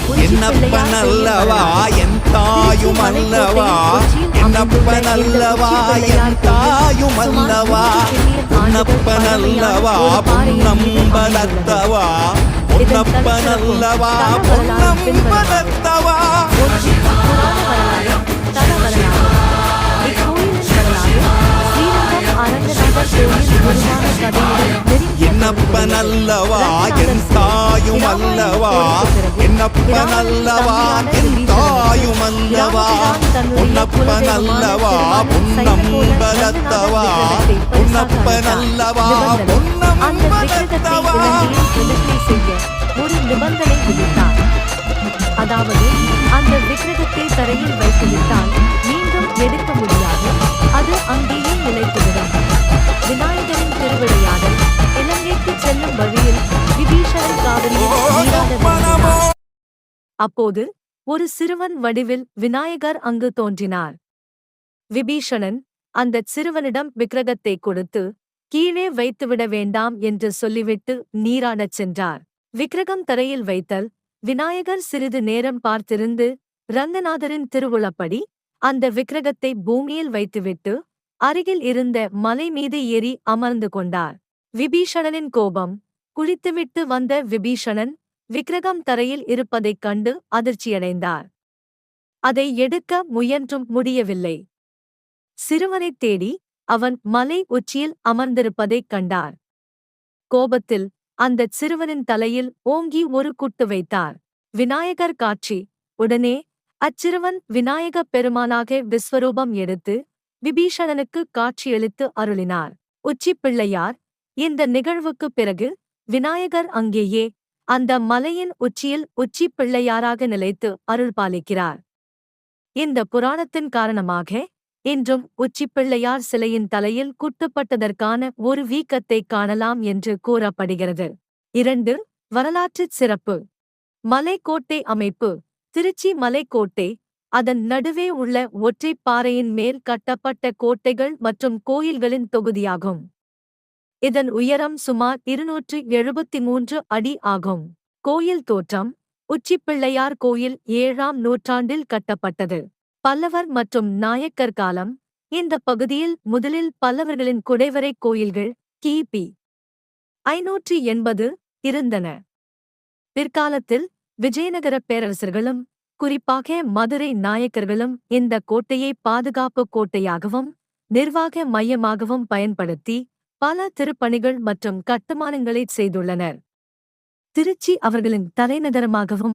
என்னப்பனல்லவா என் தாயுமல்லவா என்னப்பனல்லவா என் தாயுமல்லவா பொன்னப்பனல்லவா பொன்னம்பலத்தவா பொன்னப்பனல்லவா பொன்னம்பலத்தவா. என்னப்பனல்லவா என் தாயுமல்லவா என்னப்பனல்லவா என் தாயுமல்லவா பொன்னப்பனல்லவா பொன்னம்பலத்தவா பொன்னப்பனல்லவா பொன்னம்பலத்தவா. ஒரு நிபந்தனை விதித்தார். அதாவது அந்த விக்கிரகத்தை தரையில் வைத்துவிட்டால் மீண்டும் எடுக்க முடியாது, அது அங்கேயே நிலைத்துவிடும். விநாயகரின் திருவிளையாடல். இலங்கைக்கு செல்லும் வழியில் விபீஷணன் காவிரியில் நீராட. அப்போது ஒரு சிறுவன் வடிவில் விநாயகர் அங்கு தோன்றினார். விபீஷணன் அந்தச் சிறுவனிடம் விக்கிரகத்தை கொடுத்து கீழே வைத்துவிட வேண்டாம் என்று சொல்லிவிட்டு நீராடச் சென்றார். விக்கிரகம் தரையில் வைத்தல். விநாயகர் சிறிது நேரம் பார்த்திருந்து ரங்கநாதரின் திருவுளப்படி அந்த விக்கிரகத்தை பூமியில் வைத்துவிட்டு அருகில் இருந்த மலை மீது ஏறி அமர்ந்து கொண்டார். விபீஷணனின் கோபம். குளித்துவிட்டு வந்த விபீஷணன் விக்கிரகம் தரையில் இருப்பதைக் கண்டு அதிர்ச்சியடைந்தார். அதை எடுக்க முயன்றும் முடியவில்லை. சிறுவனைத் தேடி அவன் மலை உச்சியில் அமர்ந்திருப்பதைக் கண்டார். கோபத்தில் அந்தச் சிறுவனின் தலையில் ஓங்கி ஒரு குட்டு வைத்தார். விநாயகர் காட்சி. உடனே அச்சிறுவன் விநாயகப் பெருமானாக விஸ்வரூபம் எடுத்து விபீஷணனுக்கு காட்சியளித்து அருளினார். உச்சிப் பிள்ளையார். இந்த நிகழ்வுக்குப் பிறகு விநாயகர் அங்கேயே அந்த மலையின் உச்சியில் உச்சிப் பிள்ளையாராக நிலைத்து அருள்பாலிக்கிறார். இந்த புராணத்தின் காரணமாக இன்றும் உச்சிப்பிள்ளையார் சிலையின் தலையில் குட்டுப்பட்டதற்கான ஒரு வீக்கத்தைக் காணலாம் என்று கூறப்படுகிறது. 2. வரலாற்றுச் சிறப்பு. மலைக்கோட்டை அமைப்பு. திருச்சி மலைக்கோட்டை அதன் நடுவே உள்ள ஒற்றைப் பாறையின் மேல் கட்டப்பட்ட கோட்டைகள் மற்றும் கோயில்களின் தொகுதியாகும். இதன் உயரம் சுமார் 273 அடி ஆகும். கோயில் தோற்றம். உச்சிப்பிள்ளையார் கோயில் 7ஆம் நூற்றாண்டில் கட்டப்பட்டது. பல்லவர் மற்றும் நாயக்கர் காலம். இந்த பகுதியில் முதலில் பல்லவர்களின் குடைவரை கோயில்கள் கிபி 580 இருந்தன. பிற்காலத்தில் விஜயநகரப் பேரரசர்களும் குறிப்பாக மதுரை நாயக்கர்களும் இந்த கோட்டையை பாதுகாப்பு கோட்டையாகவும் நிர்வாக மையமாகவும் பயன்படுத்தி பல திருப்பணிகள் மற்றும் கட்டுமானங்களைச் செய்துள்ளனர். திருச்சி அவர்களின் தலைநகரமாகவும்